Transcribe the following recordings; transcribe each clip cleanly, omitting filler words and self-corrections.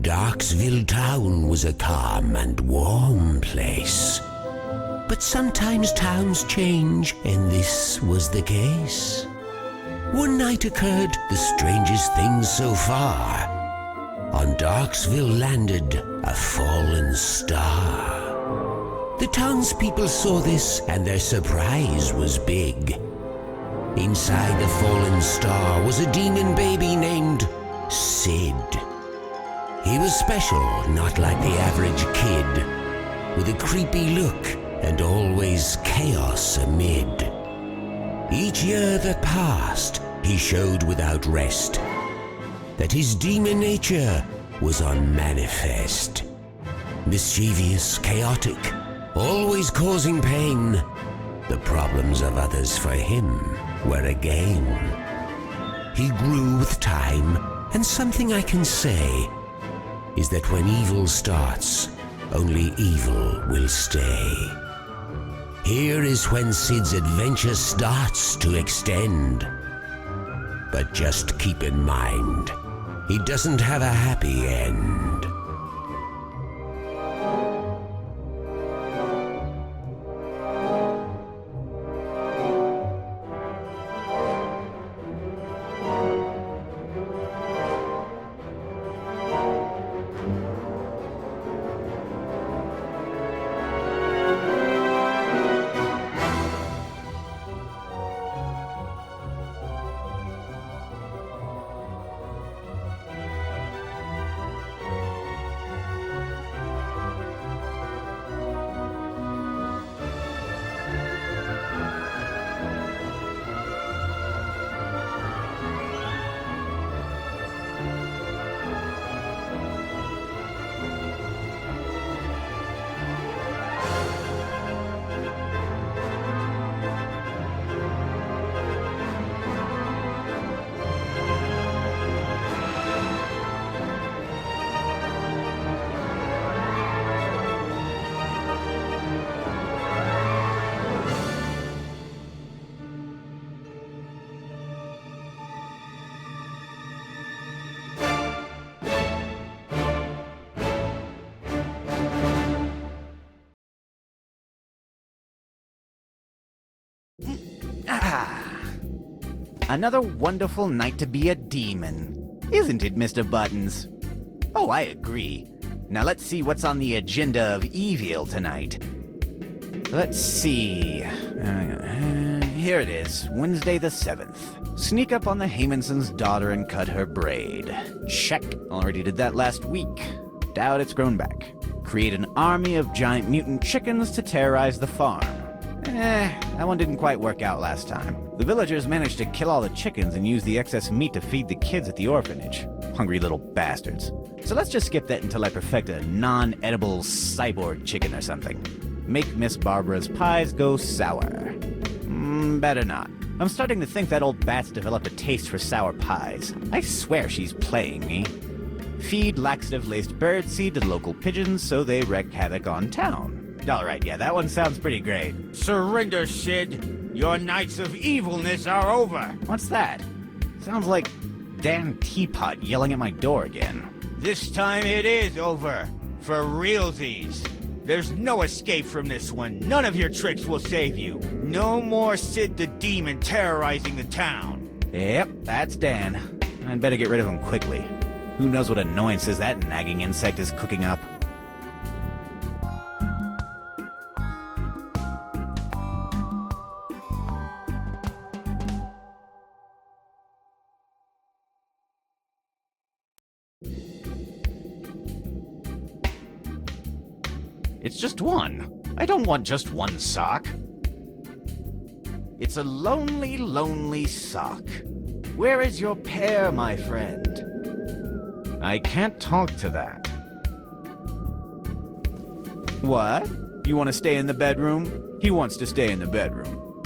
Darkesville town was a calm and warm place. But sometimes towns change, and this was the case. One night occurred the strangest thing so far. On Darkesville landed a fallen star. The townspeople saw this, and their surprise was big. Inside the fallen star was a demon baby named Sid. He was special, not like the average kid, with a creepy look and always chaos amid. Each year that passed, he showed without rest that his demon nature was on manifest. Mischievous, chaotic, always causing pain. The problems of others for him were a game. He grew with time, and something I can say is that when evil starts, only evil will stay. Here is when Sid's adventure starts to extend. But just keep in mind, he doesn't have a happy end. Another wonderful night to be a demon, isn't it, Mr. Buttons? Oh, I agree. Now let's see what's on the agenda of evil tonight. Let's see. Here it is, Wednesday the 7th. Sneak up on the Haymonson's daughter and cut her braid. Check. Already did that last week. Doubt it's grown back. Create an army of giant mutant chickens to terrorize the farm. That one didn't quite work out last time. The villagers managed to kill all the chickens and use the excess meat to feed the kids at the orphanage. Hungry little bastards. So let's just skip that until I perfect a non-edible cyborg chicken or something. Make Miss Barbara's pies go sour. Better not. I'm starting to think that old bat's developed a taste for sour pies. I swear she's playing me. Feed laxative-laced birdseed to the local pigeons so they wreak havoc on town. Alright, yeah, that one sounds pretty great. Surrender, Sid. Your nights of evilness are over. What's that? Sounds like Dan Teapot yelling at my door again. This time it is over. For realsies. There's no escape from this one. None of your tricks will save you. No more Sid the Demon terrorizing the town. Yep, that's Dan. I'd better get rid of him quickly. Who knows what annoyances that nagging insect is cooking up. It's just one. I don't want just one sock. It's a lonely, lonely sock. Where is your pair, my friend? I can't talk to that. What? You want to stay in the bedroom? He wants to stay in the bedroom.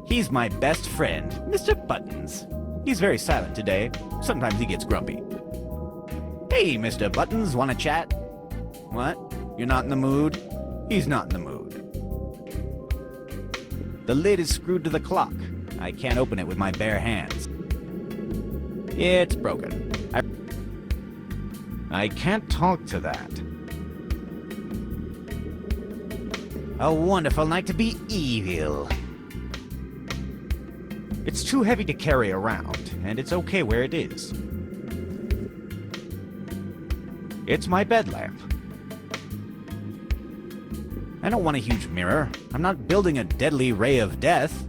He's my best friend, Mr. Buttons. He's very silent today. Sometimes he gets grumpy. Hey, Mr. Buttons, want to chat? What? You're not in the mood? He's not in the mood. The lid is screwed to the clock. I can't open it with my bare hands. It's broken. I can't talk to that. A wonderful night to be evil. It's too heavy to carry around, and it's okay where it is. It's my bed lamp. I don't want a huge mirror. I'm not building a deadly ray of death.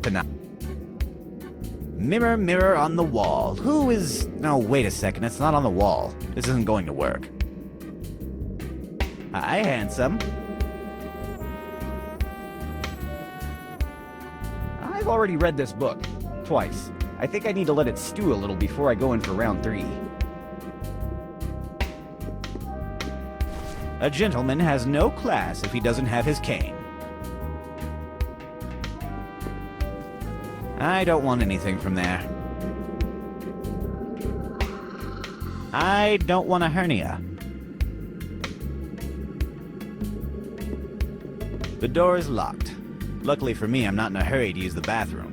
Tonight. Mirror, mirror on the wall. Who is... No, wait a second. It's not on the wall. This isn't going to work. Hi, handsome. I've already read this book. Twice. I think I need to let it stew a little before I go in for round 3. A gentleman has no class if he doesn't have his cane. I don't want anything from there. I don't want a hernia. The door is locked. Luckily for me, I'm not in a hurry to use the bathroom.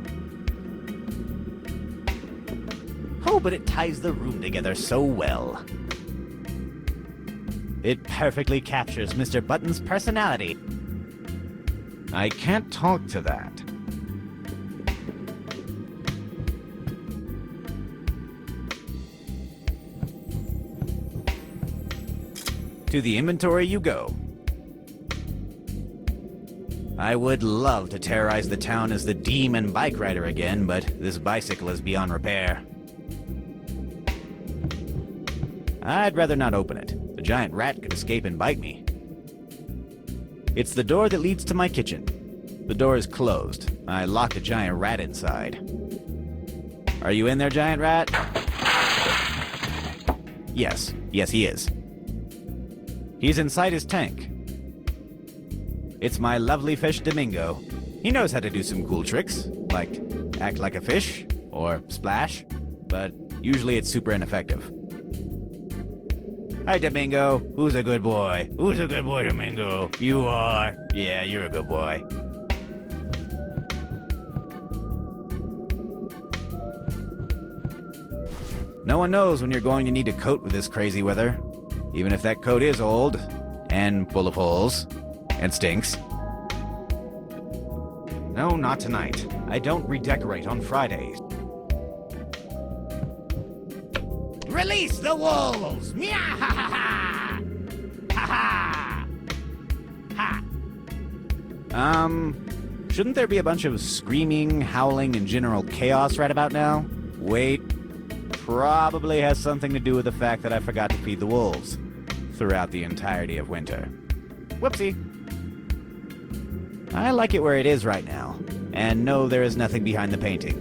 Oh, but it ties the room together so well. It perfectly captures Mr. Button's personality. I can't talk to that. To the inventory you go. I would love to terrorize the town as the demon bike rider again, but this bicycle is beyond repair. I'd rather not open it. The giant rat could escape and bite me. It's the door that leads to my kitchen. The door is closed. I locked a giant rat inside. Are you in there, giant rat? Yes. Yes, he is. He's inside his tank. It's my lovely fish, Domingo. He knows how to do some cool tricks, like act like a fish, or splash, but usually it's super ineffective. Hi, Domingo. Who's a good boy? Who's a good boy, Domingo? You are. Yeah, you're a good boy. No one knows when you're going to need a coat with this crazy weather. Even if that coat is old, and full of holes, and stinks. No, not tonight. I don't redecorate on Fridays. Release the wolves! Meow! Ha ha! Ha! Shouldn't there be a bunch of screaming, howling, and general chaos right about now? Wait. Probably has something to do with the fact that I forgot to feed the wolves throughout the entirety of winter. Whoopsie. I like it where it is right now, and no, there is nothing behind the painting.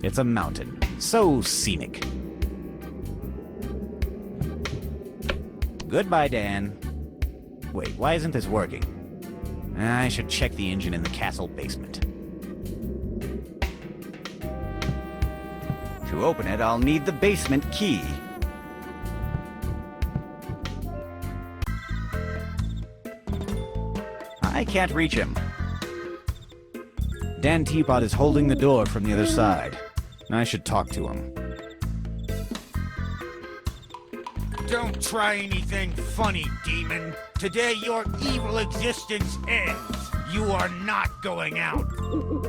It's a mountain. So scenic. Goodbye, Dan. Wait, why isn't this working? I should check the engine in the castle basement. To open it, I'll need the basement key. I can't reach him. Dan Teapot is holding the door from the other side. I should talk to him. Don't try anything funny, demon. Today your evil existence ends. You are not going out.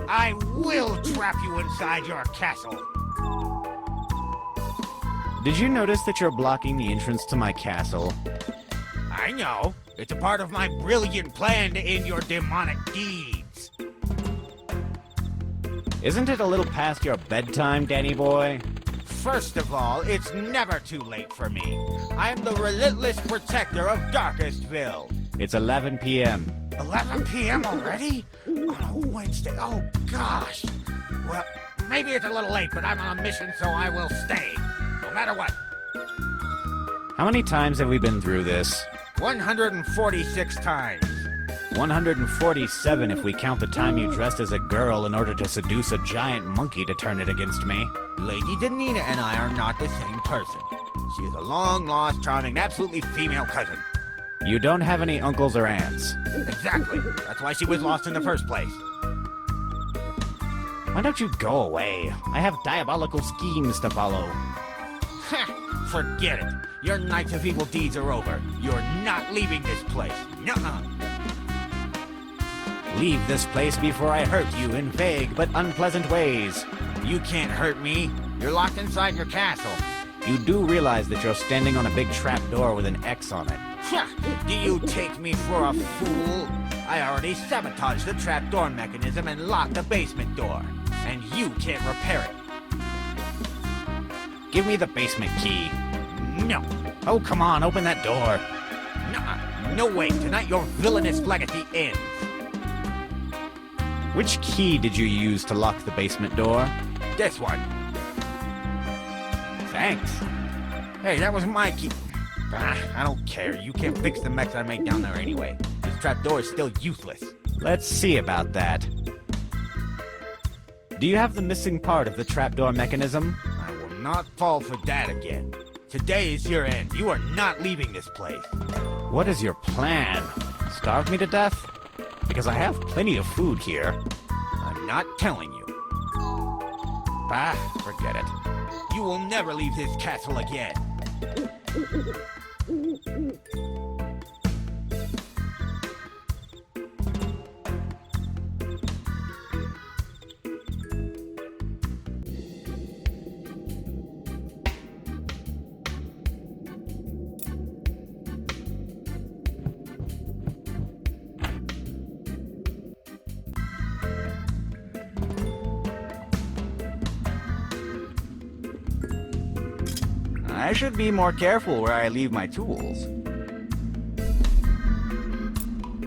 I will trap you inside your castle. Did you notice that you're blocking the entrance to my castle? I know. It's a part of my brilliant plan to end your demonic deeds. Isn't it a little past your bedtime, Danny boy? First of all, it's never too late for me. I'm the relentless protector of Darkestville. It's 11 p.m. 11 p.m. already? On a Wednesday? Oh, gosh. Well, maybe it's a little late, but I'm on a mission, so I will stay. No matter what. How many times have we been through this? 146 times. 147 if we count the time you dressed as a girl in order to seduce a giant monkey to turn it against me. Lady Danita and I are not the same person. She is a long-lost, charming, absolutely female cousin. You don't have any uncles or aunts. Exactly. That's why she was lost in the first place. Why don't you go away? I have diabolical schemes to follow. Ha! Forget it. Your nights of evil deeds are over. You're not leaving this place. Nuh-uh. Leave this place before I hurt you in vague but unpleasant ways. You can't hurt me. You're locked inside your castle. You do realize that you're standing on a big trap door with an X on it. Ha! Do you take me for a fool? I already sabotaged the trapdoor mechanism and locked the basement door. And you can't repair it. Give me the basement key. No. Oh, come on, open that door. Nuh-uh. No way. Tonight your villainous legacy ends. Which key did you use to lock the basement door? This one. Thanks. Hey, that was my key. I don't care. You can't fix the mess I made down there anyway. This trapdoor is still useless. Let's see about that. Do you have the missing part of the trapdoor mechanism? I will not fall for that again. Today is your end. You are not leaving this place. What is your plan? Starve me to death? Because I have plenty of food here. I'm not telling you. Forget it. You will never leave this castle again. I should be more careful where I leave my tools.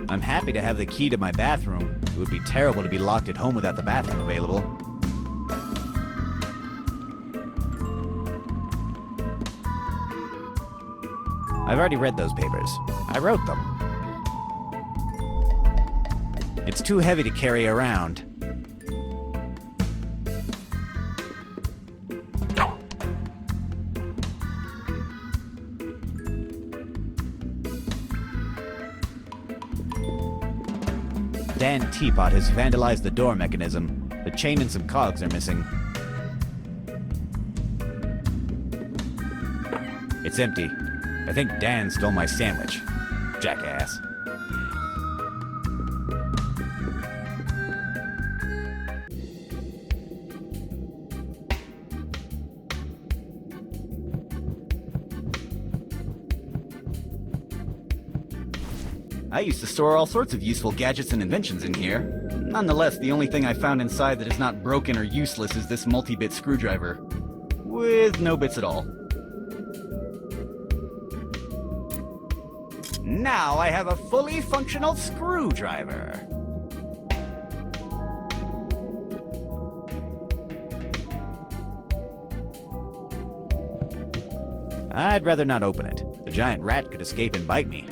I'm happy to have the key to my bathroom. It would be terrible to be locked at home without the bathroom available. I've already read those papers. I wrote them. It's too heavy to carry around. Dan Teapot has vandalized the door mechanism. The chain and some cogs are missing. It's empty. I think Dan stole my sandwich. Jackass. I used to store all sorts of useful gadgets and inventions in here. Nonetheless, the only thing I found inside that is not broken or useless is this multi-bit screwdriver. With no bits at all. Now I have a fully functional screwdriver. I'd rather not open it. The giant rat could escape and bite me.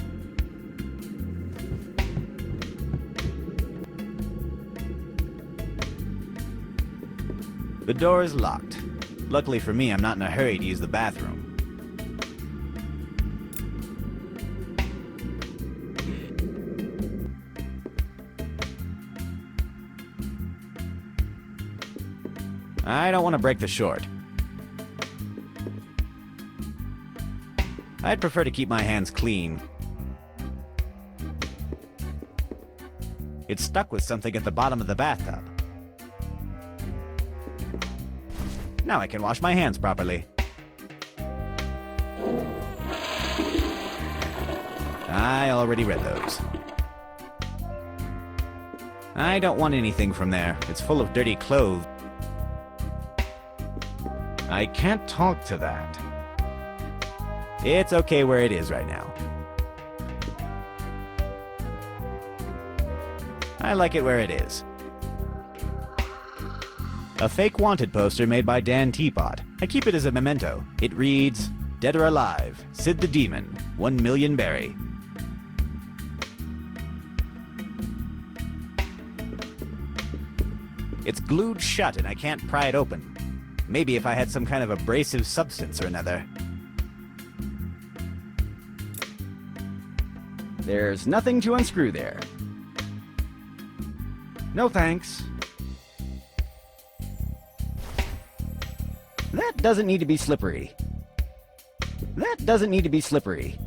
The door is locked. Luckily for me, I'm not in a hurry to use the bathroom. I don't want to break the short. I'd prefer to keep my hands clean. It's stuck with something at the bottom of the bathtub. Now I can wash my hands properly. I already read those. I don't want anything from there. It's full of dirty clothes. I can't talk to that. It's okay where it is right now. I like it where it is. A fake wanted poster made by Dan Teapot. I keep it as a memento. It reads, "Dead or alive, Sid the Demon, 1 million berry." It's glued shut and I can't pry it open. Maybe if I had some kind of abrasive substance or another. There's nothing to unscrew there. No thanks. That doesn't need to be slippery. That doesn't need to be slippery.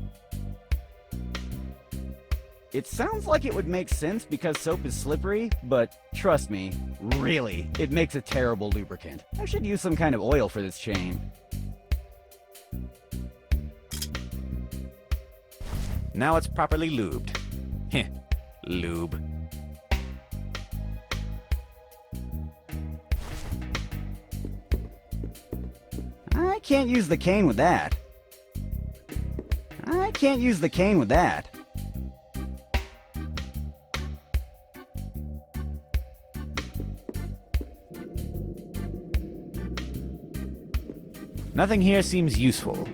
It sounds like it would make sense because soap is slippery, but trust me, really, it makes a terrible lubricant. I should use some kind of oil for this chain. Now it's properly lubed. Heh, lube. I can't use the cane with that. I can't use the cane with that. Nothing here seems useful.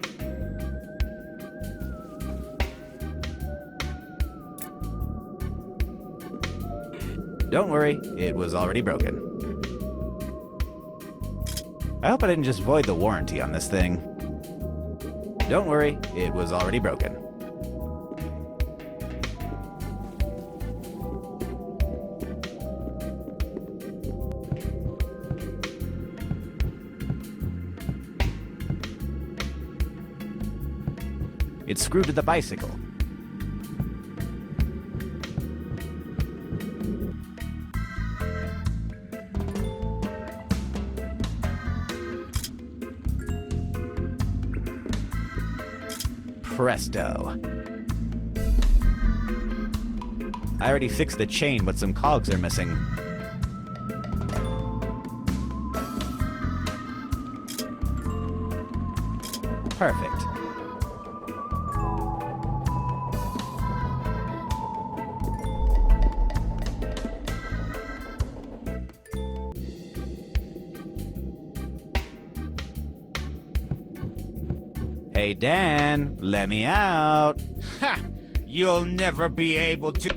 Don't worry, it was already broken. I hope I didn't just void the warranty on this thing. Don't worry, it was already broken. It's screwed to the bicycle. Presto. I already fixed the chain, but some cogs are missing. Perfect. Hey, Dan, let me out. Ha! You'll never be able to.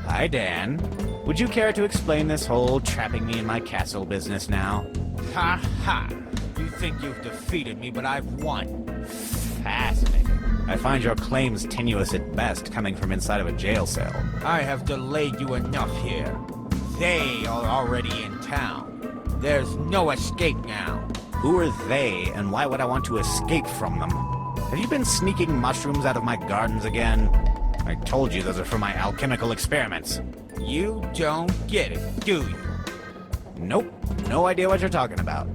Hi, Dan. Would you care to explain this whole trapping me in my castle business now? Ha ha! You think you've defeated me, but I've won. Fascinating. I find your claims tenuous at best, coming from inside of a jail cell. I have delayed you enough here. They are already in town. There's no escape now. Who are they, and why would I want to escape from them? Have you been sneaking mushrooms out of my gardens again? I told you those are for my alchemical experiments. You don't get it, do you? Nope, no idea what you're talking about.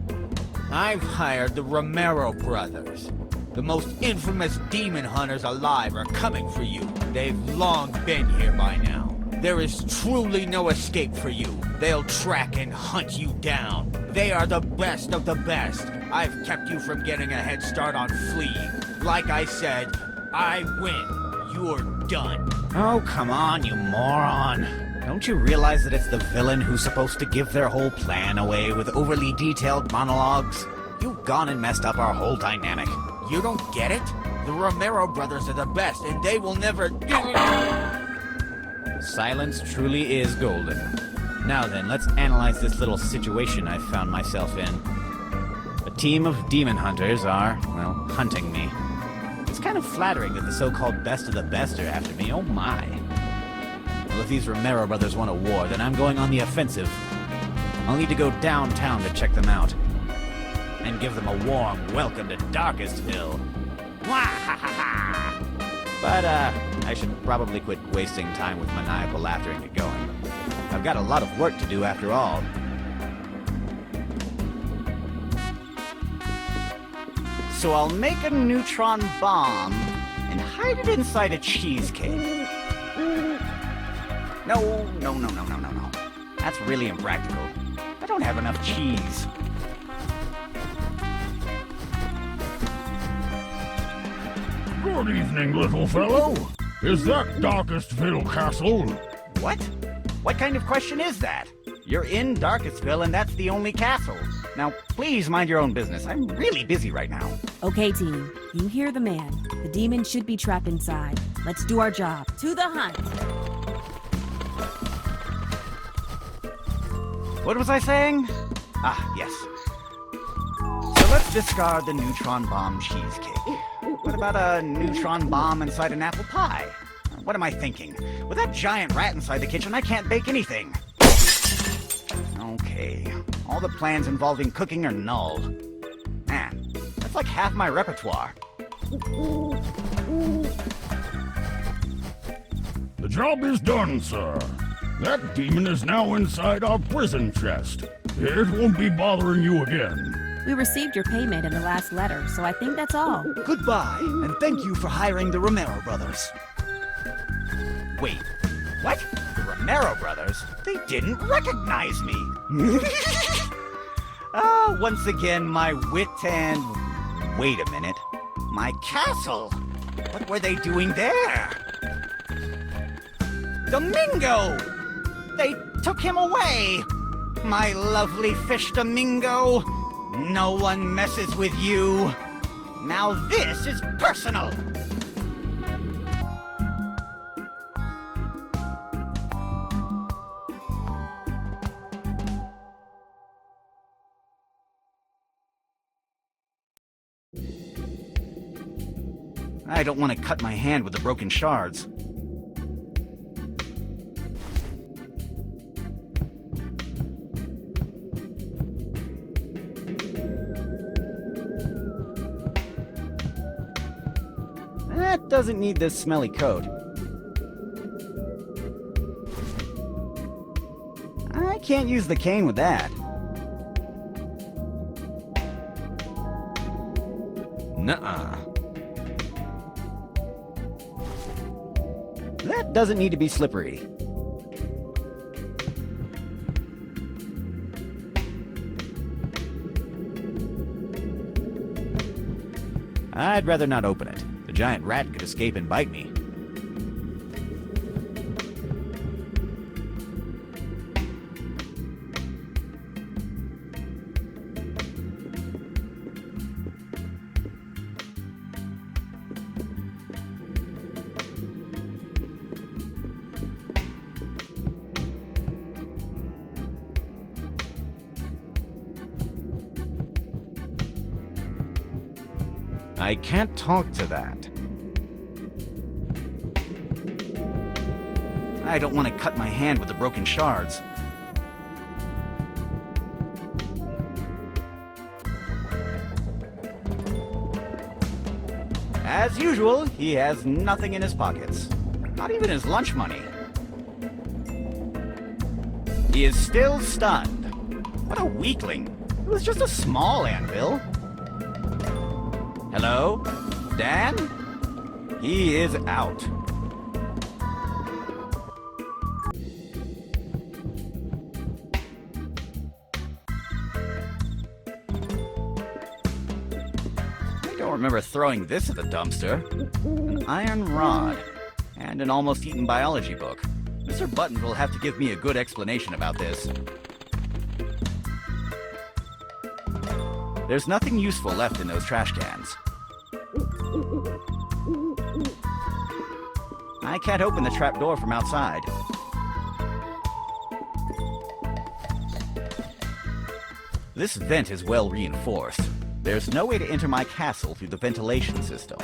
I've hired the Romero brothers. The most infamous demon hunters alive are coming for you. They've long been here by now. There is truly no escape for you. They'll track and hunt you down. They are the best of the best. I've kept you from getting a head start on fleeing. Like I said, I win. You're done. Oh, come on, you moron. Don't you realize that it's the villain who's supposed to give their whole plan away with overly detailed monologues? You've gone and messed up our whole dynamic. You don't get it? The Romero brothers are the best, and they will never... Silence truly is golden. Now then, let's analyze this little situation I've found myself in. A team of demon hunters are, well, hunting me. It's kind of flattering that the so-called best of the best are after me, oh my. Well, if these Romero brothers want a war, then I'm going on the offensive. I'll need to go downtown to check them out. And give them a warm welcome to DarkestVille. Wah-ha-ha-ha! But, I should probably quit wasting time with maniacal laughter and get going. I've got a lot of work to do after all. So I'll make a neutron bomb and hide it inside a cheesecake. No. That's really impractical. I don't have enough cheese. Good evening, little fellow. Is that DarkestVille Castle? What? What kind of question is that? You're in Darkestville, and that's the only castle. Now, please mind your own business. I'm really busy right now. Okay, team. You hear the man. The demon should be trapped inside. Let's do our job. To the hunt! What was I saying? Ah, yes. So let's discard the neutron bomb cheesecake. What about a neutron bomb inside an apple pie? What am I thinking? With that giant rat inside the kitchen, I can't bake anything. Okay, all the plans involving cooking are null. Man, that's like half my repertoire. The job is done, sir. That demon is now inside our prison chest. It won't be bothering you again. We received your payment in the last letter, so I think that's all. Goodbye, and thank you for hiring the Romero brothers. Wait, what? The Romero brothers? They didn't recognize me! Once again, my wit and... Wait a minute. My castle! What were they doing there? Domingo! They took him away! My lovely fish Domingo! No one messes with you! Now this is personal! I don't want to cut my hand with the broken shards. That doesn't need this smelly coat. I can't use the cane with that. Nuh-uh. That doesn't need to be slippery. I'd rather not open it. The giant rat could escape and bite me. I can't talk to that. I don't want to cut my hand with the broken shards. As usual, he has nothing in his pockets. Not even his lunch money. He is still stunned. What a weakling. It was just a small anvil. Hello? Dan? He is out. I don't remember throwing this at the dumpster. An iron rod. And an almost eaten biology book. Mr. Buttons will have to give me a good explanation about this. There's nothing useful left in those trash cans. I can't open the trap door from outside. This vent is well reinforced. There's no way to enter my castle through the ventilation system.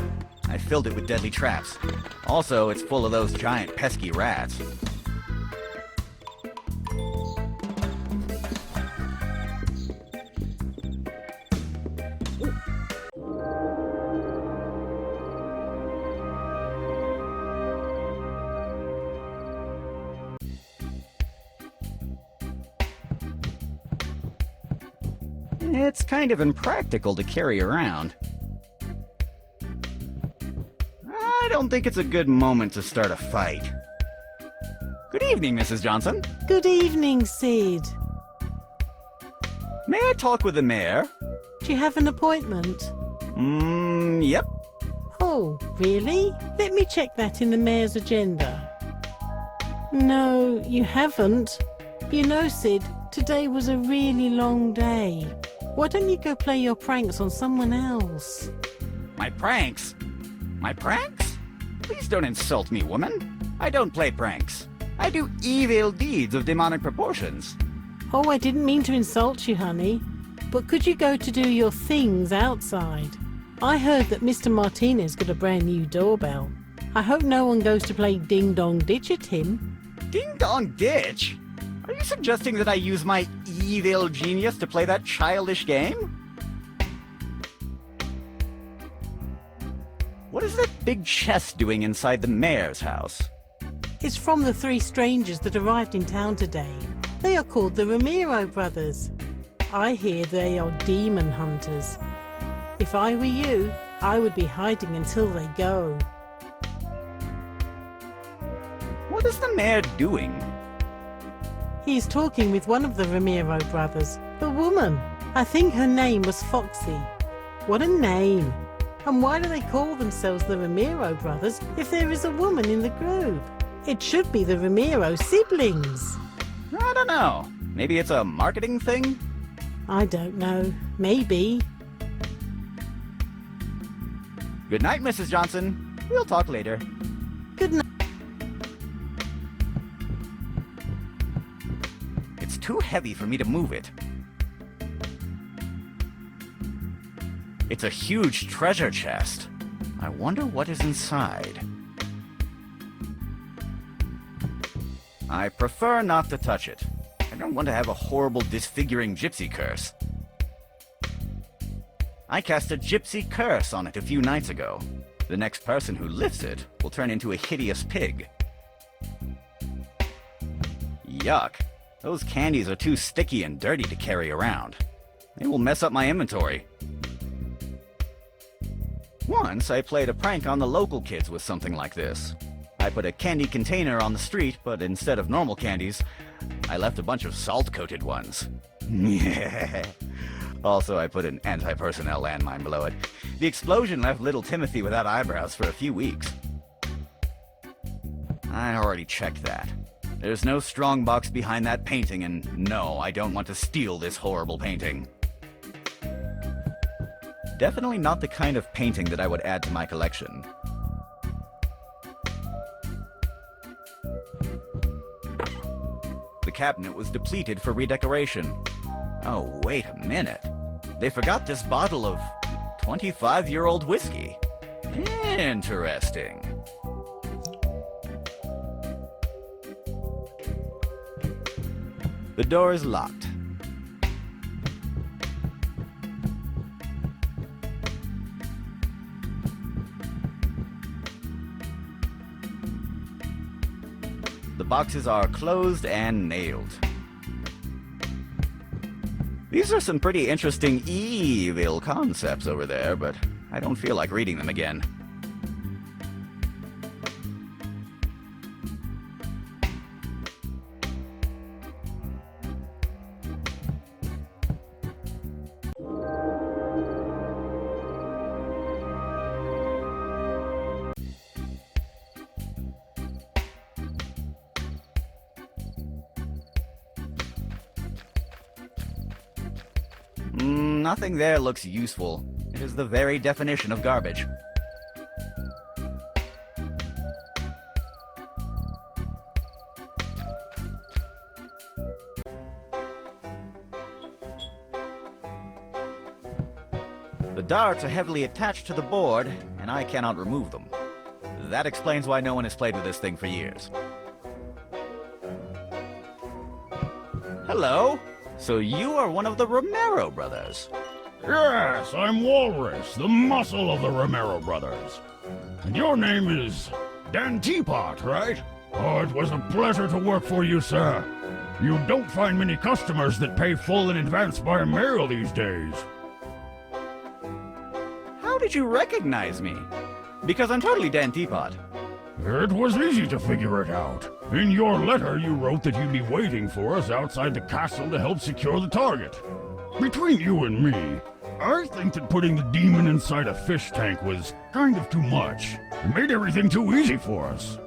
I filled it with deadly traps. Also, it's full of those giant pesky rats. It's kind of impractical to carry around. I don't think it's a good moment to start a fight. Good evening, Mrs. Johnson. Good evening, Sid. May I talk with the mayor? Do you have an appointment? Yep. Oh, really? Let me check that in the mayor's agenda. No, you haven't. You know, Sid, today was a really long day. Why don't you go play your pranks on someone else? My pranks? My pranks? Please don't insult me, woman. I don't play pranks. I do evil deeds of demonic proportions. Oh, I didn't mean to insult you, honey. But could you go to do your things outside? I heard that Mr. Martinez got a brand new doorbell. I hope no one goes to play Ding Dong Ditch at him. Ding Dong Ditch? Are you suggesting that I use my evil genius to play that childish game? What is that big chest doing inside the mayor's house? It's from the three strangers that arrived in town today. They are called the Ramiro brothers. I hear they are demon hunters. If I were you, I would be hiding until they go. What is the mayor doing? He is talking with one of the Ramiro brothers, the woman. I think her name was Foxy. What a name! And why do they call themselves the Ramiro brothers if there is a woman in the group? It should be the Ramiro siblings. I don't know. Maybe it's a marketing thing? I don't know. Maybe. Good night, Mrs. Johnson. We'll talk later. Good night. It's too heavy for me to move it. It's a huge treasure chest. I wonder what is inside. I prefer not to touch it. I don't want to have a horrible disfiguring gypsy curse. I cast a gypsy curse on it a few nights ago. The next person who lifts it will turn into a hideous pig. Yuck. Those candies are too sticky and dirty to carry around. They will mess up my inventory. Once I played a prank on the local kids with something like this. I put a candy container on the street, but instead of normal candies, I left a bunch of salt-coated ones. Also, I put an anti-personnel landmine below it. The explosion left little Timothy without eyebrows for a few weeks. I already checked that. There's no strong box behind that painting, and no, I don't want to steal this horrible painting. Definitely not the kind of painting that I would add to my collection. The cabinet was depleted for redecoration. Oh, wait a minute. They forgot this bottle of 25-year-old whiskey. Interesting. The door is locked. The boxes are closed and nailed. These are some pretty interesting evil concepts over there, but I don't feel like reading them again. Nothing there looks useful. It is the very definition of garbage. The darts are heavily attached to the board, and I cannot remove them. That explains why no one has played with this thing for years. Hello? So you are one of the Romero brothers? Yes, I'm Walrus, the muscle of the Romero brothers. And your name is Dan Teapot, right? Oh, it was a pleasure to work for you, sir. You don't find many customers that pay full in advance by mail these days. How did you recognize me? Because I'm totally Dan Teapot. It was easy to figure it out. In your letter, you wrote that you'd be waiting for us outside the castle to help secure the target. Between you and me, I think that putting the demon inside a fish tank was kind of too much. It made everything too easy for us.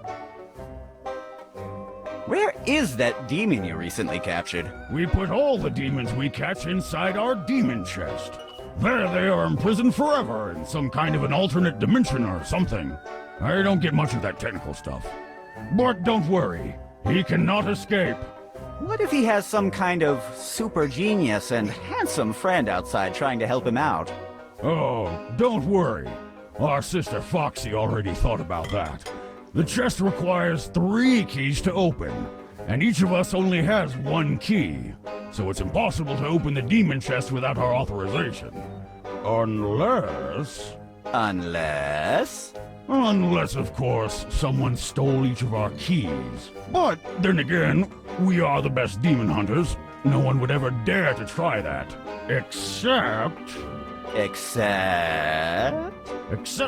Where is that demon you recently captured? We put all the demons we catch inside our demon chest. There they are imprisoned forever in some kind of an alternate dimension or something. I don't get much of that technical stuff. But don't worry, he cannot escape. What if he has some kind of super genius and handsome friend outside trying to help him out? Oh, don't worry. Our sister Foxy already thought about that. The chest requires 3 keys to open, and each of us only has one key, so it's impossible to open the demon chest without our authorization. Unless... Unless... Unless, of course, someone stole each of our keys. But then again, we are the best demon hunters. No one would ever dare to try that. Except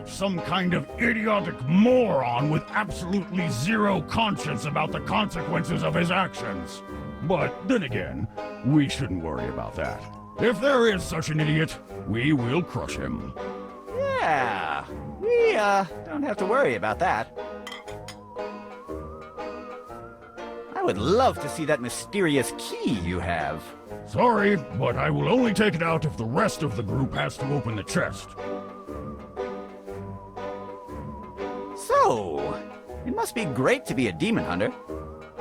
some kind of idiotic moron with absolutely zero conscience about the consequences of his actions. But then again, we shouldn't worry about that. If there is such an idiot, we will crush him. Yeah, we don't have to worry about that. I would love to see that mysterious key you have. Sorry, but I will only take it out if the rest of the group has to open the chest. So, it must be great to be a demon hunter.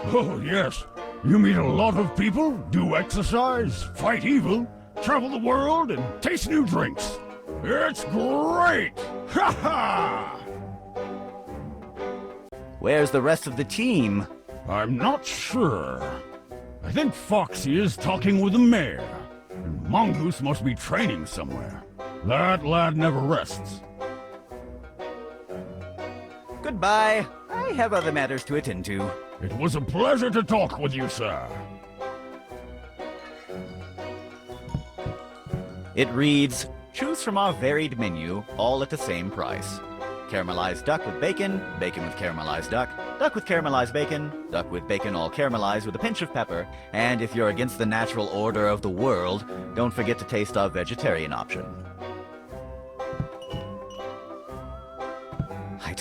Oh, yes. You meet a lot of people, do exercise, fight evil, travel the world, and taste new drinks. It's great! Ha ha! Where's the rest of the team? I'm not sure. I think Foxy is talking with the mayor. And Mongoose must be training somewhere. That lad never rests. Goodbye. I have other matters to attend to. It was a pleasure to talk with you, sir. It reads, choose from our varied menu, all at the same price. Caramelized duck with bacon, bacon with caramelized duck, duck with caramelized bacon, duck with bacon all caramelized with a pinch of pepper, and if you're against the natural order of the world, don't forget to taste our vegetarian option. I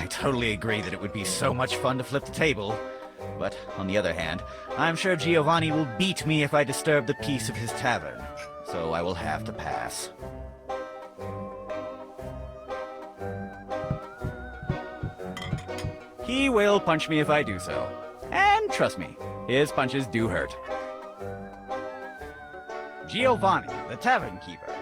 totally agree that it would be so much fun to flip the table. But, on the other hand, I'm sure Giovanni will beat me if I disturb the peace of his tavern. So I will have to pass. He will punch me if I do so. And trust me, his punches do hurt. Giovanni, the tavern keeper.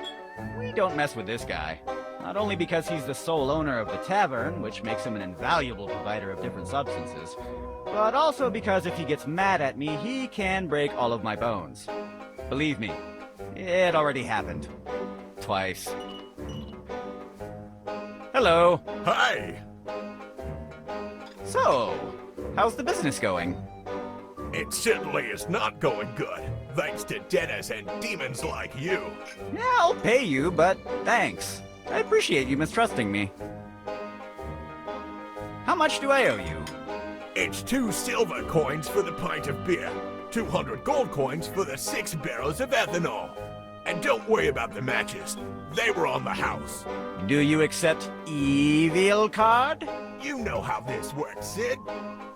We don't mess with this guy. Not only because he's the sole owner of the tavern, which makes him an invaluable provider of different substances, but also because if he gets mad at me, he can break all of my bones. Believe me, it already happened. Twice. Hello. Hi! So, how's the business going? It certainly is not going good, thanks to debtors and demons like you. Yeah, I'll pay you, but thanks. I appreciate you mistrusting me. How much do I owe you? It's 2 silver coins for the pint of beer, 200 gold coins for the 6 barrels of ethanol. And don't worry about the matches. They were on the house. Do you accept evil card? You know how this works, Sid.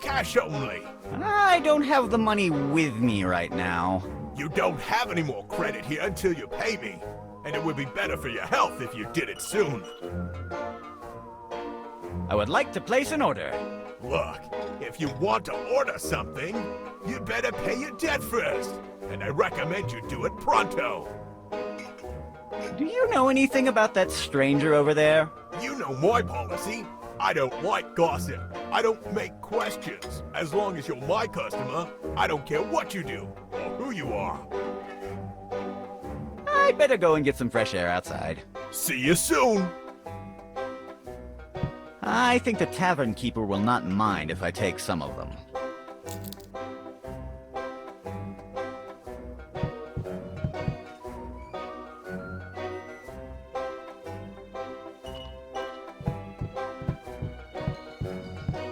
Cash only. I don't have the money with me right now. You don't have any more credit here until you pay me. And it would be better for your health if you did it soon. I would like to place an order. Look, if you want to order something, you better pay your debt first. And I recommend you do it pronto. Do you know anything about that stranger over there? You know my policy. I don't like gossip. I don't make questions. As long as you're my customer, I don't care what you do or who you are. I better go and get some fresh air outside. See you soon. I think the tavern keeper will not mind if I take some of them.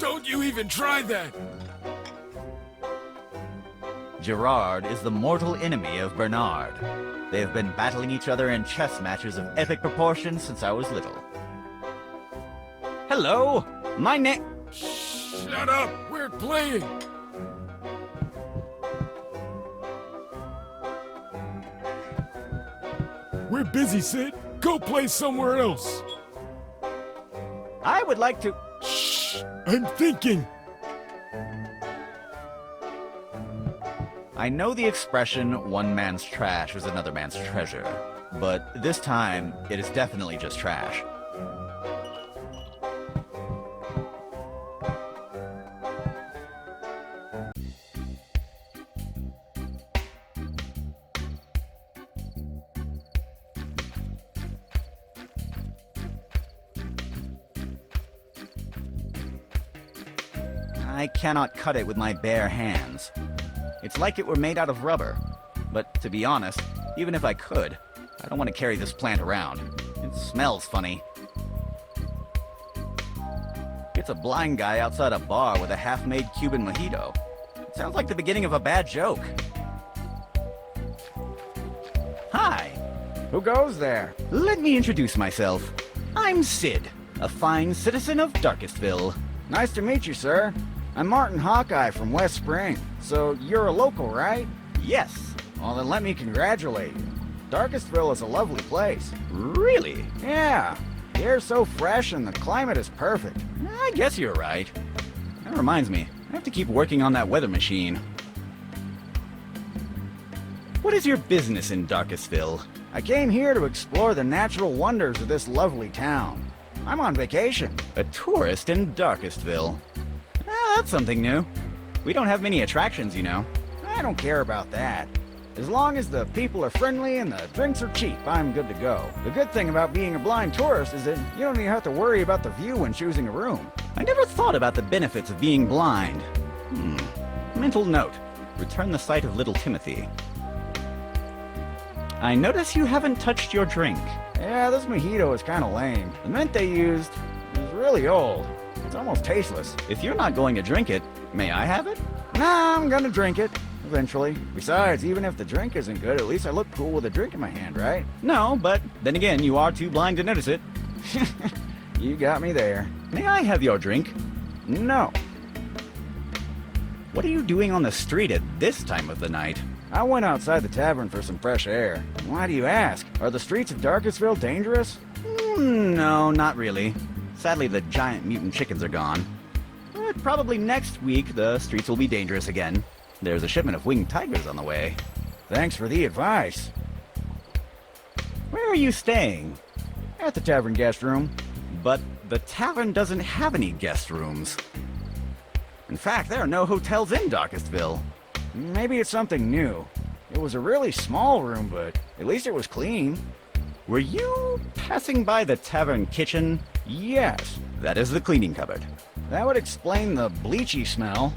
Don't you even try that! Gerard is the mortal enemy of Bernard. They have been battling each other in chess matches of epic proportions since I was little. Hello! My name... Shut up! We're playing! We're busy, Sid. Go play somewhere else. I would like to... Shh! I'm thinking! I know the expression, one man's trash is another man's treasure, but this time, it is definitely just trash. I cannot cut it with my bare hands. It's like it were made out of rubber. But to be honest, even if I could, I don't want to carry this plant around. It smells funny. It's a blind guy outside a bar with a half-made Cuban mojito. It sounds like the beginning of a bad joke. Hi. Who goes there? Let me introduce myself. I'm Sid, a fine citizen of DarkestVille. Nice to meet you, sir. I'm Martin Hawkeye from West Spring. So you're a local, right? Yes. Well, then let me congratulate you. DarkestVille is a lovely place. Really? Yeah. The air's so fresh and the climate is perfect. I guess you're right. That reminds me, I have to keep working on that weather machine. What is your business in DarkestVille? I came here to explore the natural wonders of this lovely town. I'm on vacation. A tourist in DarkestVille. That's something new. We don't have many attractions, you know. I don't care about that. As long as the people are friendly and the drinks are cheap, I'm good to go. The good thing about being a blind tourist is that you don't even have to worry about the view when choosing a room. I never thought about the benefits of being blind. Mental note. Return the sight of little Timothy. I notice you haven't touched your drink. Yeah, this mojito is kind of lame. The mint they used is really old. It's almost tasteless. If you're not going to drink it, may I have it? Nah, I'm gonna drink it. Eventually. Besides, even if the drink isn't good, at least I look cool with a drink in my hand, right? No, but then again, you are too blind to notice it. You got me there. May I have your drink? No. What are you doing on the street at this time of the night? I went outside the tavern for some fresh air. Why do you ask? Are the streets of Darkestville dangerous? No, not really. Sadly, the giant mutant chickens are gone. But probably next week, the streets will be dangerous again. There's a shipment of winged tigers on the way. Thanks for the advice. Where are you staying? At the tavern guest room. But the tavern doesn't have any guest rooms. In fact, there are no hotels in Darkestville. Maybe it's something new. It was a really small room, but at least it was clean. Were you passing by the tavern kitchen? Yes. That is the cleaning cupboard. That would explain the bleachy smell.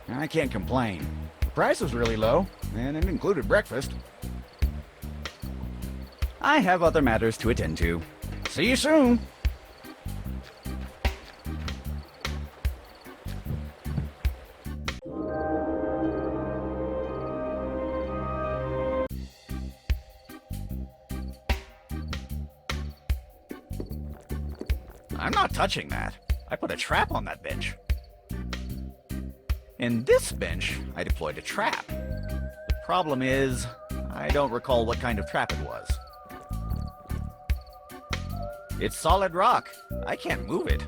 I can't complain. The price was really low, and it included breakfast. I have other matters to attend to. See you soon! I'm not touching that. I put a trap on that bench. In this bench, I deployed a trap. The problem is, I don't recall what kind of trap it was. It's solid rock. I can't move it.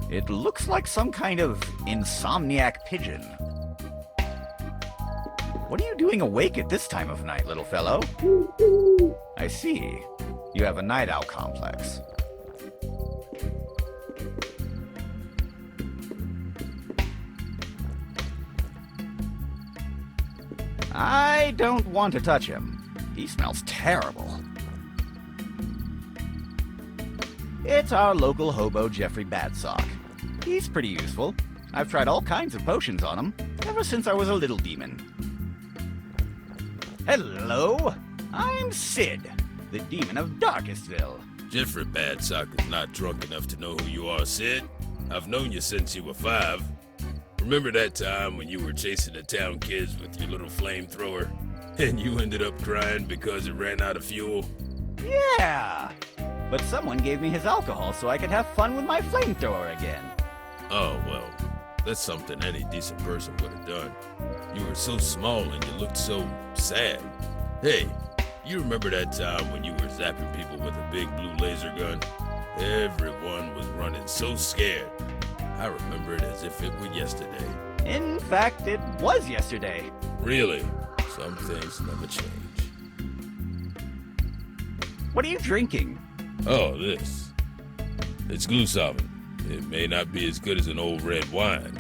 It looks like some kind of insomniac pigeon. What are you doing awake at this time of night, little fellow? I see. You have a night owl complex. I don't want to touch him. He smells terrible. It's our local hobo, Jeffrey Badsock. He's pretty useful. I've tried all kinds of potions on him, ever since I was a little demon. Hello, I'm Sid, the demon of Darkestville. Jeffrey Badsock is not drunk enough to know who you are, Sid. I've known you since you were 5. Remember that time when you were chasing the town kids with your little flamethrower? And you ended up crying because it ran out of fuel? Yeah! But someone gave me his alcohol so I could have fun with my flamethrower again. Oh, well, that's something any decent person would have done. You were so small and you looked so sad. Hey, you remember that time when you were zapping people with a big blue laser gun? Everyone was running so scared. I remember it as if it were yesterday. In fact, it was yesterday. Really? Some things never change. What are you drinking? Oh, this. It's glue solvent. It may not be as good as an old red wine,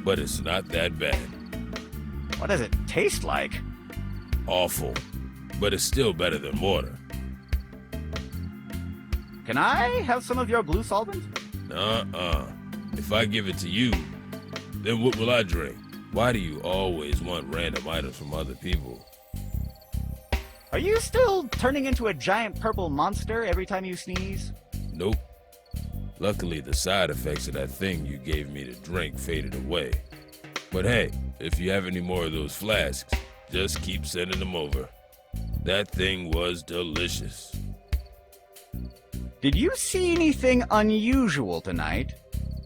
but it's not that bad. What does it taste like? Awful, but it's still better than water. Can I have some of your glue solvent? Uh-uh. If I give it to you, then what will I drink? Why do you always want random items from other people? Are you still turning into a giant purple monster every time you sneeze? Nope. Luckily, the side effects of that thing you gave me to drink faded away. But hey, if you have any more of those flasks, just keep sending them over. That thing was delicious. Did you see anything unusual tonight?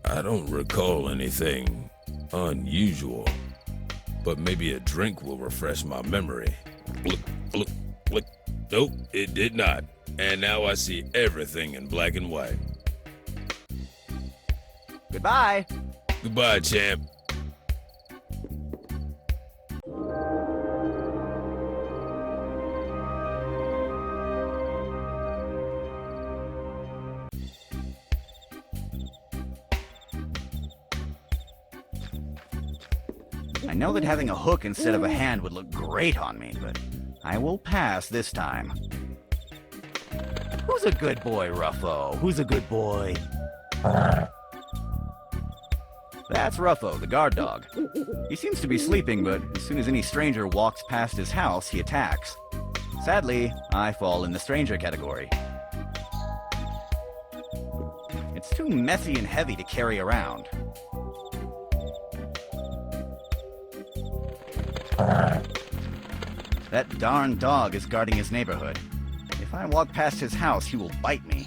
I don't recall anything unusual, but maybe a drink will refresh my memory. Look, look, look. Nope, it did not. And now I see everything in black and white. Goodbye. Goodbye, champ. I know that having a hook instead of a hand would look great on me, but I will pass this time. Who's a good boy, Ruffo? Who's a good boy? That's Ruffo, the guard dog. He seems to be sleeping, but as soon as any stranger walks past his house, he attacks. Sadly, I fall in the stranger category. It's too messy and heavy to carry around. That darn dog is guarding his neighborhood. If I walk past his house, he will bite me.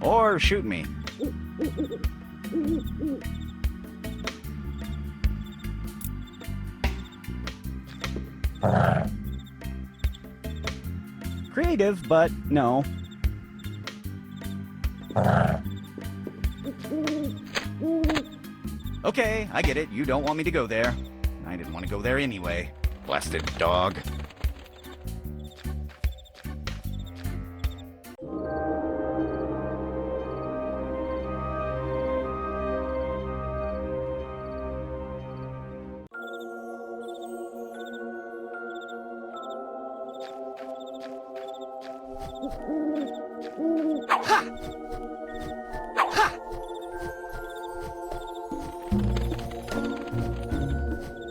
Or shoot me. Creative, but no. Okay, I get it. You don't want me to go there. I didn't want to go there anyway. Blasted dog.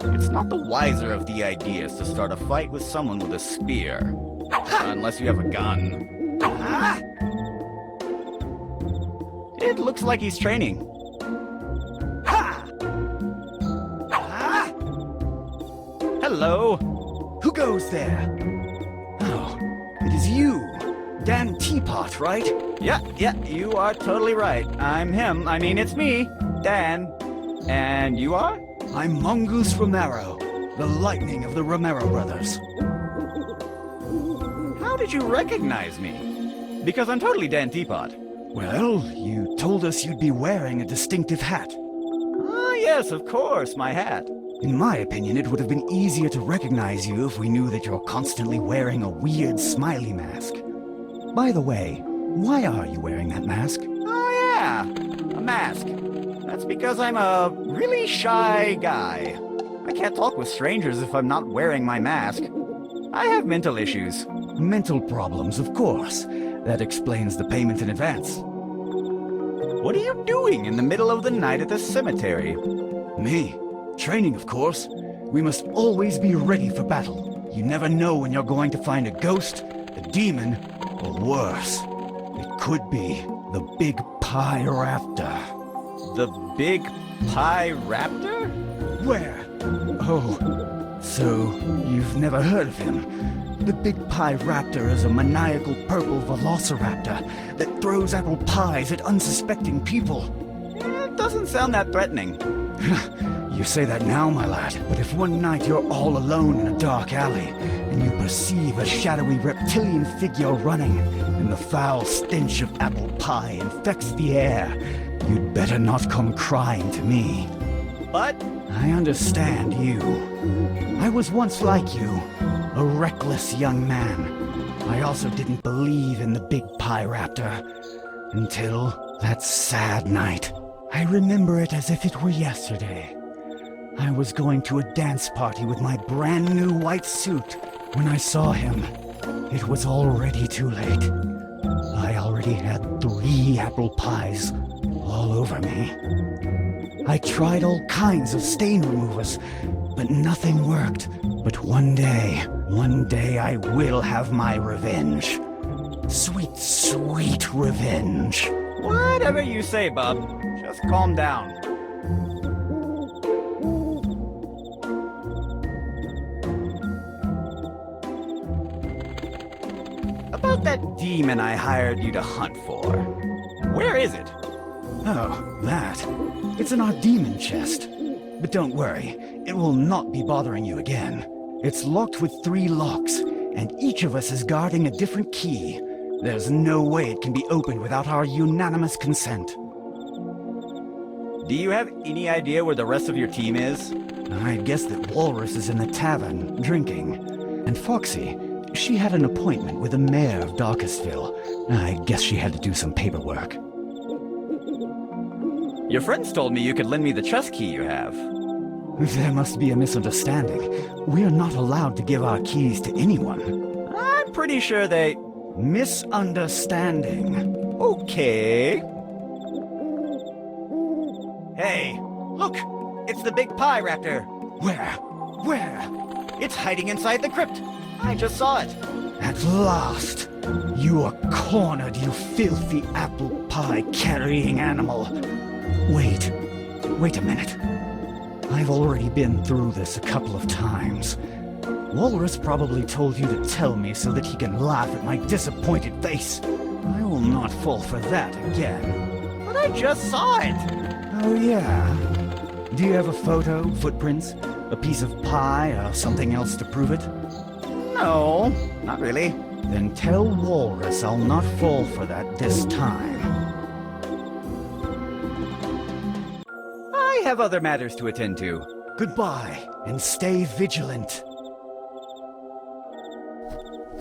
It's not the wiser of the ideas to start a fight with someone with a spear. Unless you have a gun. It looks like he's training. Hello? Who goes there? Oh, it is you. Dan Teapot, right? Yeah, you are totally right. I'm him. I mean, it's me, Dan. And you are? I'm Mongoose Romero, the lightning of the Romero brothers. How did you recognize me? Because I'm totally Dan Teapot. Well, you told us you'd be wearing a distinctive hat. Ah, yes, of course, my hat. In my opinion, it would have been easier to recognize you if we knew that you're constantly wearing a weird smiley mask. By the way, why are you wearing that mask? Oh, yeah, a mask. That's because I'm a really shy guy. I can't talk with strangers if I'm not wearing my mask. I have mental issues. Mental problems, of course. That explains the payment in advance. What are you doing in the middle of the night at the cemetery? Me? Training, of course. We must always be ready for battle. You never know when you're going to find a ghost, a demon, or worse. It could be the Big Pie Raptor. The Big Pie Raptor? Where? Oh, so you've never heard of him. The Big Pie Raptor is a maniacal purple velociraptor that throws apple pies at unsuspecting people. It doesn't sound that threatening. You say that now, my lad, but if one night you're all alone in a dark alley and you perceive a shadowy reptilian figure running and the foul stench of apple pie infects the air, you'd better not come crying to me. But I understand you. I was once like you, a reckless young man. I also didn't believe in the Big Pie Raptor until that sad night. I remember it as if it were yesterday. I was going to a dance party with my brand new white suit when I saw him. It was already too late. I already already had 3 apple pies all over me. I tried all kinds of stain removers, but nothing worked. But one day I will have my revenge. Sweet, sweet revenge. Whatever you say, bub. Just calm down. About that demon I hired you to hunt for. Where is it? Oh, that. It's in our demon chest. But don't worry, it will not be bothering you again. It's locked with 3 locks, and each of us is guarding a different key. There's no way it can be opened without our unanimous consent. Do you have any idea where the rest of your team is? I guess that Walrus is in the tavern, drinking. And Foxy, she had an appointment with the mayor of DarkestVille. I guess she had to do some paperwork. Your friends told me you could lend me the chest key you have. There must be a misunderstanding. We are not allowed to give our keys to anyone. I'm pretty sure they... Misunderstanding. Okay. Hey, look! It's the big pie raptor. Where? It's hiding inside the crypt. I just saw it. At last! You are cornered, you filthy apple pie carrying animal. Wait a minute. I've already been through this a couple of times. Walrus probably told you to tell me so that he can laugh at my disappointed face. I will not fall for that again. But I just saw it. Oh yeah? Do you have a photo, footprints, a piece of pie, or something else to prove it? No, not really. Then tell Walrus I'll not fall for that this time. I have other matters to attend to. Goodbye, and stay vigilant.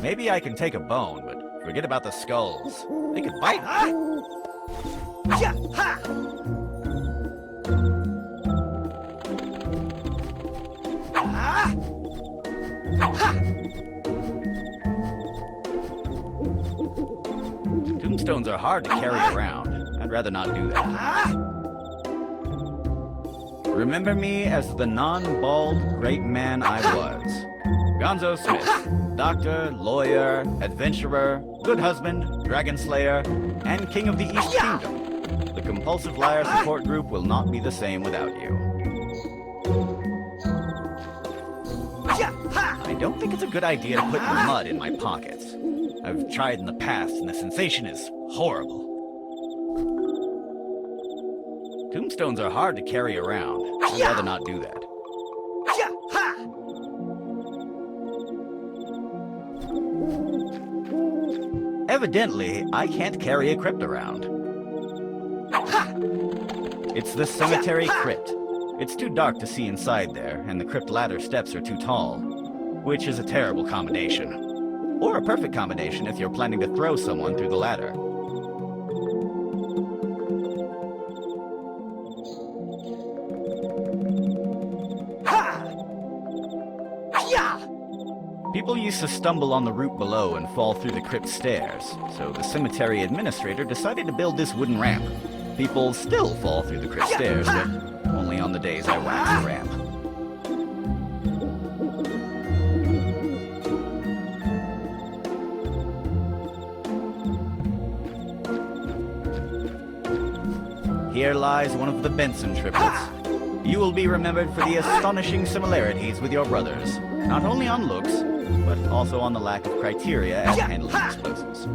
Maybe I can take a bone, but forget about the skulls. They could bite. Yeah, ha! Ah! Ha! Tombstones are hard to carry around. I'd rather not do that. Ah! Remember me as the non-bald great man I was. Gonzo Smith, doctor, lawyer, adventurer, good husband, dragon slayer, and king of the East Kingdom. The Compulsive Liar support group will not be the same without you. I don't think it's a good idea to put mud in my pockets. I've tried in the past and the sensation is horrible. Tombstones are hard to carry around. I'd rather not do that. Evidently, I can't carry a crypt around. It's the cemetery crypt. It's too dark to see inside there, and the crypt ladder steps are too tall, which is a terrible combination. Or a perfect combination if you're planning to throw someone through the ladder. People used to stumble on the route below and fall through the crypt stairs, so the cemetery administrator decided to build this wooden ramp. People still fall through the crypt stairs, but only on the days I wax the ramp. Here lies one of the Benson triplets. You will be remembered for the astonishing similarities with your brothers, not only on looks, but also on the lack of criteria at handling explosives.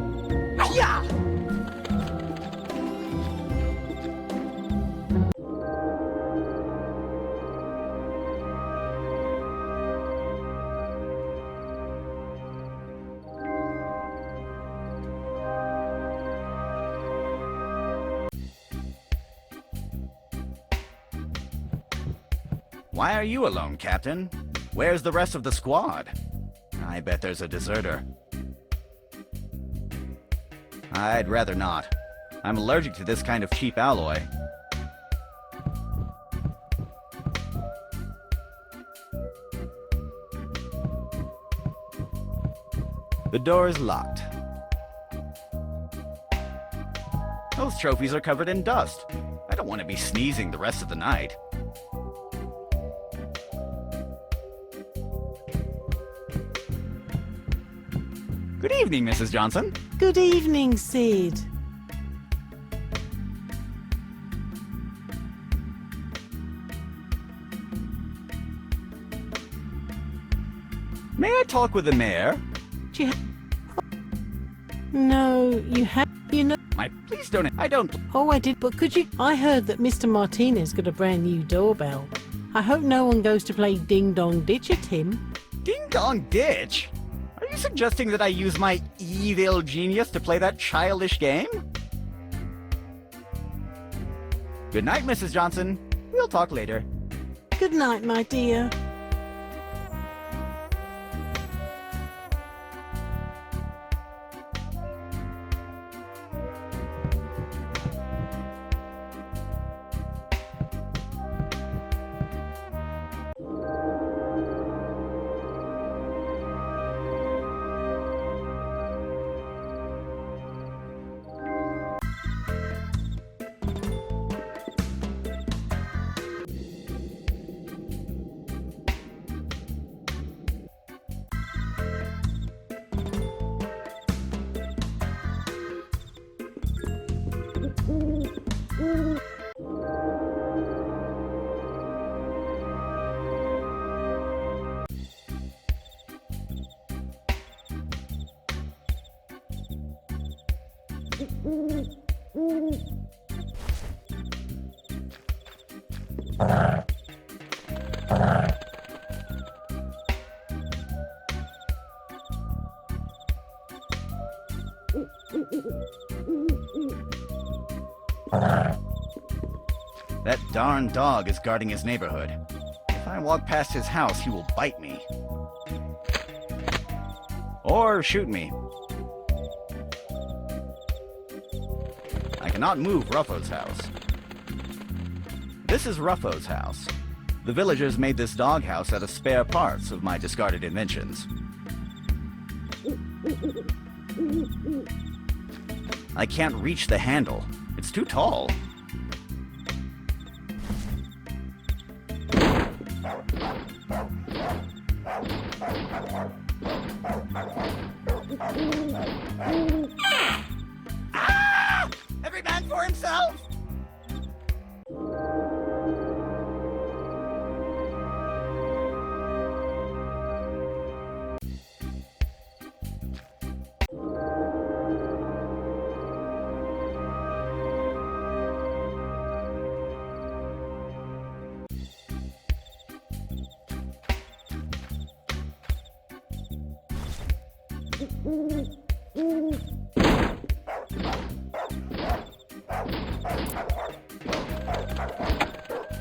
Why are you alone, Captain? Where's the rest of the squad? I bet there's a deserter. I'd rather not. I'm allergic to this kind of cheap alloy. The door is locked. Those trophies are covered in dust. I don't want to be sneezing the rest of the night. Good evening, Mrs. Johnson. Good evening, Sid. May I talk with the mayor? Do you No, you have. You know. Please don't. I don't. Oh, I did, but could you? I heard that Mr. Martinez got a brand new doorbell. I hope no one goes to play Ding Dong Ditch at him. Ding Dong Ditch? Are you suggesting that I use my evil genius to play that childish game? Good night, Mrs. Johnson. We'll talk later. Good night, my dear. That darn dog is guarding his neighborhood. If I walk past his house, he will bite me. Or shoot me. I cannot move Ruffo's house. This is Ruffo's house. The villagers made this doghouse out of spare parts of my discarded inventions. I can't reach the handle. It's too tall. Ah! Every man for himself!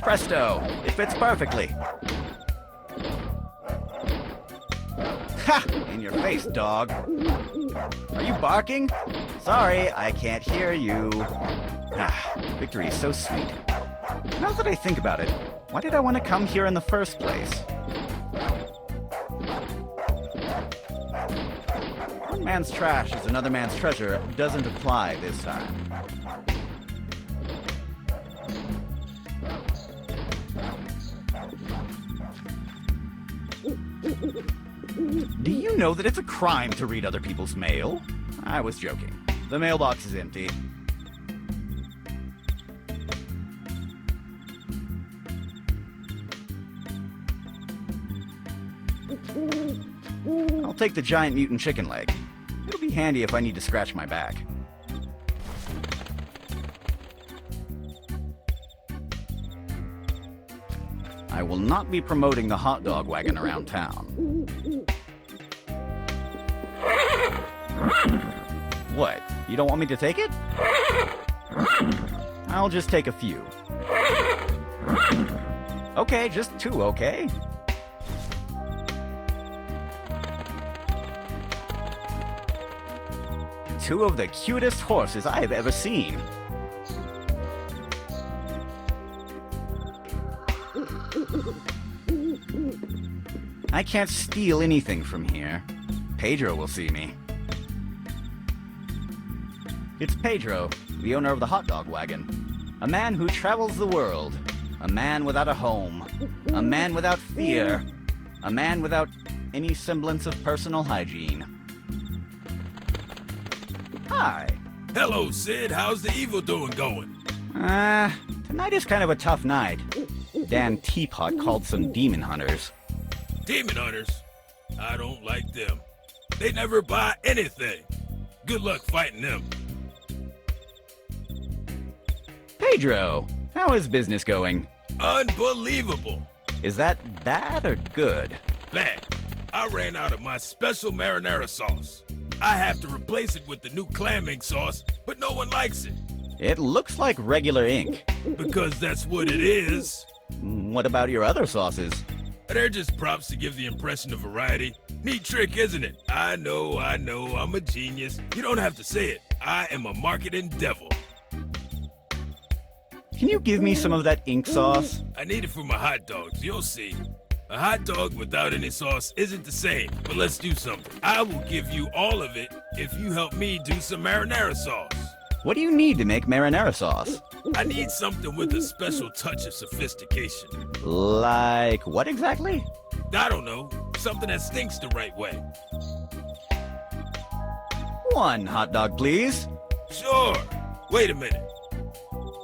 Presto! It fits perfectly. Ha! In your face, dog. Are you barking? Sorry, I can't hear you. Ah, victory is so sweet. Now that I think about it, why did I want to come here in the first place? One man's trash is another man's treasure doesn't apply this time. Do you know that it's a crime to read other people's mail? I was joking. The mailbox is empty. I'll take the giant mutant chicken leg. It'll be handy if I need to scratch my back. I will not be promoting the hot dog wagon around town. What? You don't want me to take it? I'll just take a few. Okay, just 2, okay? Two of the cutest horses I have ever seen. I can't steal anything from here. Pedro will see me. It's Pedro. the owner of the hot dog wagon. A man who travels the world. A man without a home. A man without fear. A man without any semblance of personal hygiene. Hi. Hello, Sid. How's the evil doing going? Tonight is kind of a tough night. Dan Teapot called some demon hunters. Demon hunters? I don't like them. They never buy anything. Good luck fighting them. Pedro, how is business going? Unbelievable. Is that bad or good? Bad. I ran out of my special marinara sauce. I have to replace it with the new clam ink sauce, but no one likes it. It looks like regular ink. Because that's what it is. What about your other sauces? They're just props to give the impression of variety. Neat trick, isn't it? I know, I'm a genius. You don't have to say it. I am a marketing devil. Can you give me some of that ink sauce? I need it for my hot dogs, you'll see. A hot dog without any sauce isn't the same, but let's do something. I will give you all of it if you help me do some marinara sauce. What do you need to make marinara sauce? I need something with a special touch of sophistication. Like what exactly? I don't know. Something that stinks the right way. 1 hot dog, please. Sure. Wait a minute.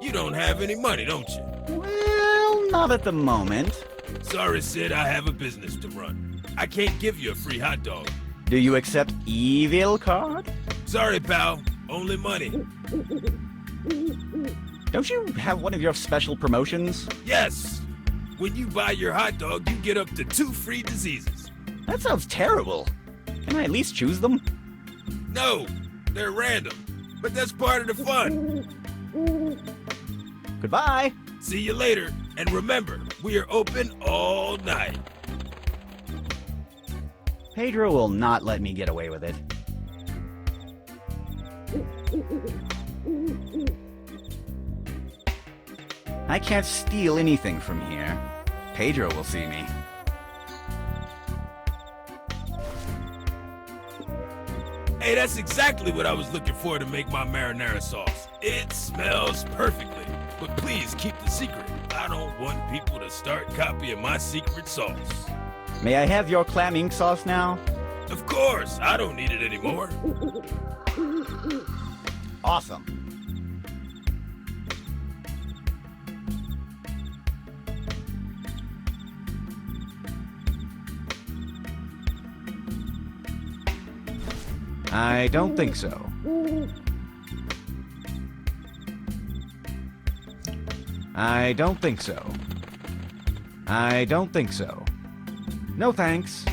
You don't have any money, don't you? Well, not at the moment. Sorry, Sid, I have a business to run. I can't give you a free hot dog. Do you accept evil card? Sorry, pal. Only money. Don't you have one of your special promotions? Yes. When you buy your hot dog, you get up to 2 free diseases. That sounds terrible. Can I at least choose them? No, they're random. But that's part of the fun. Goodbye. See you later. And remember, we are open all night. Pedro will not let me get away with it. I can't steal anything from here. Pedro will see me. Hey, that's exactly what I was looking for to make my marinara sauce. It smells perfectly. But please keep the secret. I don't want people to start copying my secret sauce. May I have your clam ink sauce now? Of course, I don't need it anymore. Awesome. I don't think so. I don't think so. I don't think so. No thanks.